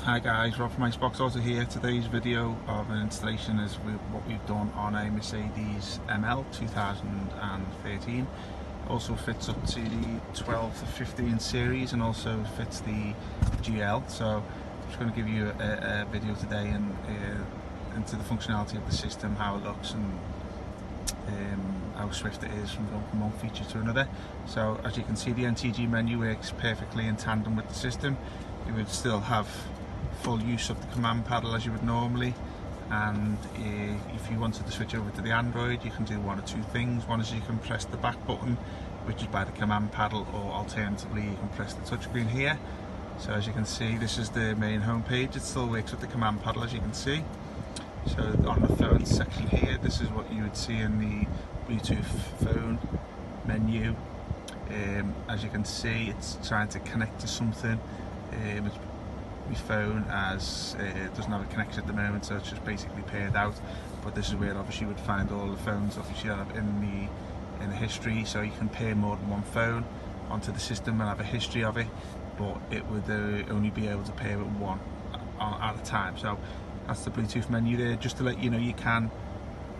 Hi guys, Rob from Xbox Auto here. Today's video of an installation is what we've done on a Mercedes ML 2013. Also fits up to the 12 to 15 series and also fits the GL. So I'm just going to give you a video today and into the functionality of the system, how it looks and how swift it is from going from one feature to another. So as you can see, the NTG menu works perfectly in tandem with the system. You would still have full use of the command paddle as you would normally, and if you wanted to switch over to the Android, you can do one or two things. One is you can press the back button, which is by the command paddle, or alternatively you can press the touchscreen here. So as you can see, this is the main home page. It still works with the command paddle, as you can see. So on the phone section here, this is what you would see in the Bluetooth phone menu. As you can see, it's trying to connect to something. My phone as it doesn't have a connection at the moment, so it's just basically paired out. But this is where obviously you would find all the phones obviously have in the history, so you can pair more than one phone onto the system and have a history of it, but it would only be able to pair with one at a time. So that's the Bluetooth menu there. Just to let you know, you can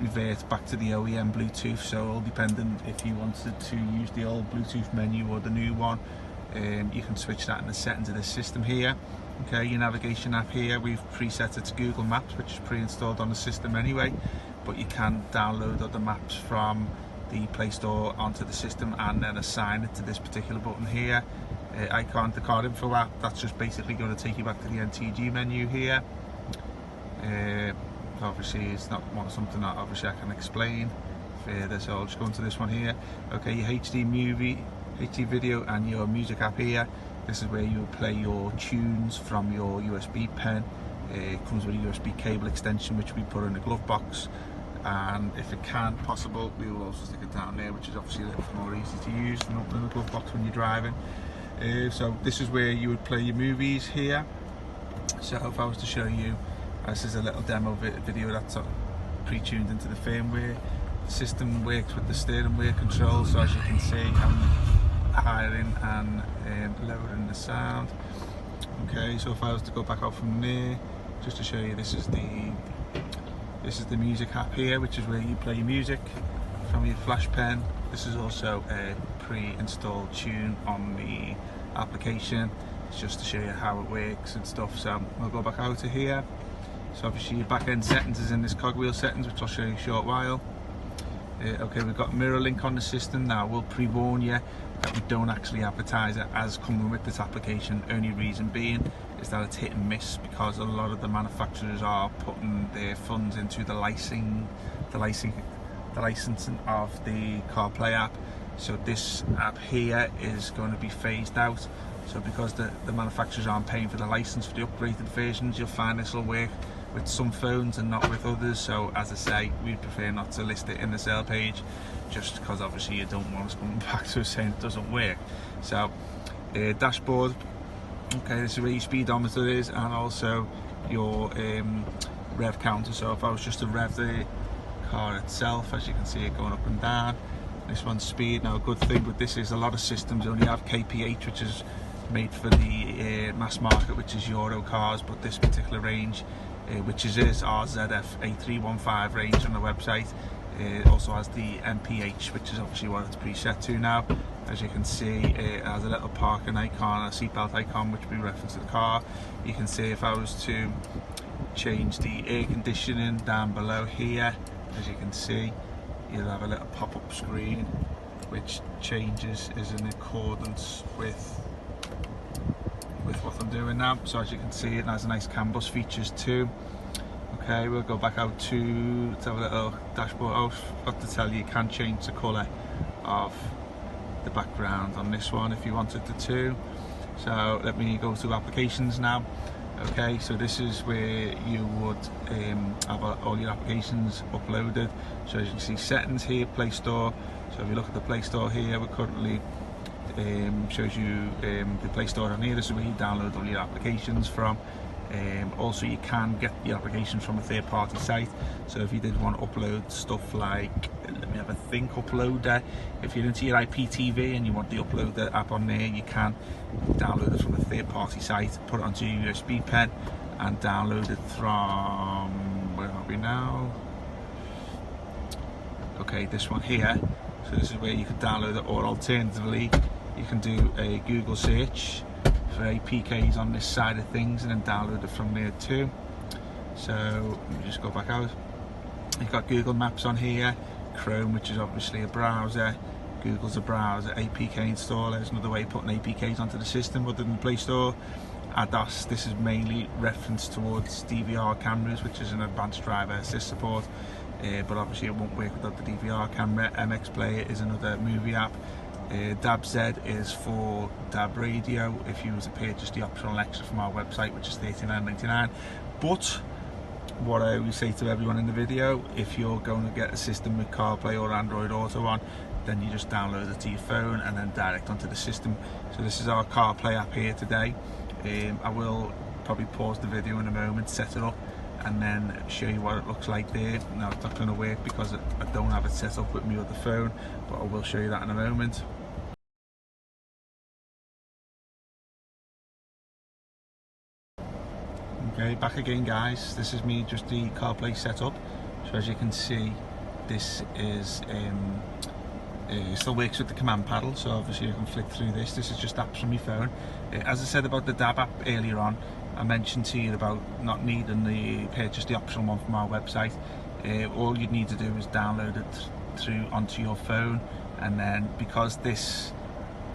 revert back to the OEM Bluetooth, so all dependent if you wanted to use the old Bluetooth menu or the new one, you can switch that in the settings of the system here. Okay, your navigation app here, we've preset it to Google Maps, which is pre-installed on the system anyway, but you can download other maps from the Play Store onto the system and then assign it to this particular button here. Icon, the car info app, that's just basically going to take you back to the NTG menu here. Obviously it's not something that obviously I can explain further, so I'll just go into this one here. Okay, your HD video and your music app here. This is where you play your tunes from your USB pen. It comes with a USB cable extension which we put in the glove box, and if it can possible, we will also stick it down there, which is obviously a little bit more easy to use than opening the glove box when you're driving. So this is where you would play your movies here. So if I was to show you, this is a little demo video that's pre-tuned into the firmware. The system works with the steering wheel control, so as you can see, I'm hiring and lowering the sound. Okay, so if I was to go back out from there, just to show you, this is the music app here, which is where you play your music from your flash pen. This is also a pre-installed tune on the application. It's just to show you how it works and stuff. So I'll go back out of here. So obviously your back end settings is in this cogwheel settings, which I'll show you in a short while. Okay, we've got mirror link on the system. Now we'll pre-warn you that we don't actually advertise it as coming with this application. Only reason being is that it's hit and miss, because a lot of the manufacturers are putting their funds into the licensing of the CarPlay app. So this app here is going to be phased out. So because the manufacturers aren't paying for the license for the upgraded versions, you'll find this will work with some phones and not with others. So as I say, we'd prefer not to list it in the sale page, just because obviously you don't want us coming back to us saying it doesn't work. So dashboard, okay, this is where your speedometer is and also your rev counter. So if I was just to rev the car itself, as you can see it going up and down, this one's speed. Now a good thing with this is a lot of systems only have kph, which is made for the mass market, which is Euro cars, but this particular range, which is our ZF A315 range on the website, also has the MPH, which is obviously what it's preset to now. As you can see, it has a little parking icon, a seatbelt icon, which we reference to the car. You can see if I was to change the air conditioning down below here, as you can see, you'll have a little pop-up screen which changes is in accordance with what I'm doing now. So as you can see, it has a nice CAN bus features too. Okay, we'll go back out to have a little dashboard. I forgot to tell you, you can change the colour of the background on this one if you wanted to. So let me go to applications now. Okay, so this is where you would have all your applications uploaded. So as you can see, settings here, Play Store. So if you look at the Play Store here, we're currently shows you the Play Store on here. This is where you download all your applications from. Also, you can get the applications from a third-party site, so if you did want to upload stuff like, let me have a think, Uploader, if you're into your IPTV and you want to upload the app on there, you can download it from a third-party site, put it onto your USB pen and download it from, where are we now? Okay, this one here. So this is where you can download it, or alternatively you can do a Google search for APKs on this side of things and then download it from there too. So let me just go back out. You've got Google Maps on here, Chrome, which is obviously a browser, Google's a browser, APK installer is another way of putting APKs onto the system other than the Play Store. ADAS, this is mainly referenced towards DVR cameras, which is an advanced driver assist support, but obviously it won't work without the DVR camera. MX Player is another movie app. DAB-Z is for DAB radio if you were to purchase the optional extra from our website, which is $39.99. But what I always say to everyone in the video, if you're going to get a system with CarPlay or Android Auto on, then you just download it to your phone and then direct onto the system. So this is our CarPlay app here today. I will probably pause the video in a moment, set it up, and then show you what it looks like there. Now it's not going to work because I don't have it set up with me with the phone, but I will show you that in a moment. Okay, back again guys, this is me just the CarPlay setup. So as you can see, this is it still works with the command paddle, so obviously you can flick through this. This is just apps from your phone. As I said about the DAB app earlier on, I mentioned to you about not needing the purchase the optional one from our website. All you need to do is download it through onto your phone, and then because this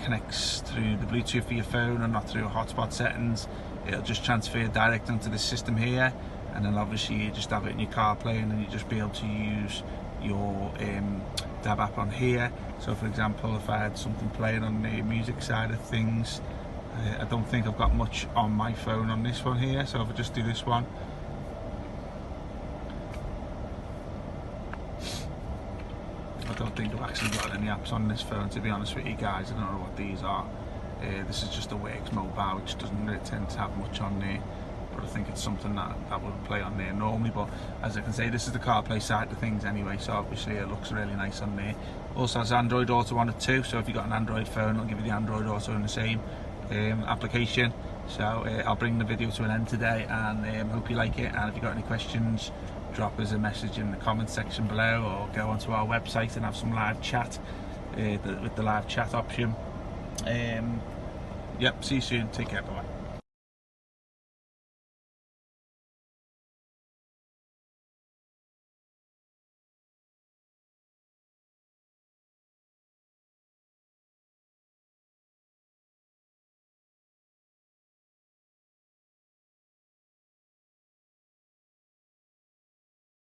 connects through the Bluetooth for your phone and not through hotspot settings, it'll just transfer direct onto the system here, and then obviously you just have it in your CarPlay, and then you just be able to use your DAB app on here. So for example, if I had something playing on the music side of things, I don't think I've got much on my phone on this one here, so if I just do this one, I don't think I've actually got any apps on this phone, to be honest with you guys. I don't know what these are. This is just a Works mobile, which doesn't really tend to have much on there, but I think it's something that would play on there normally. But as I can say, this is the CarPlay side of things anyway, so obviously it looks really nice on there. Also has Android Auto on it too, so if you've got an Android phone, I'll give you the Android Auto in the same application. So I'll bring the video to an end today, and hope you like it. And if you've got any questions, drop us a message in the comment section below, or go onto our website and have some live chat with the live chat option. Yep, see you soon, take care, bye bye.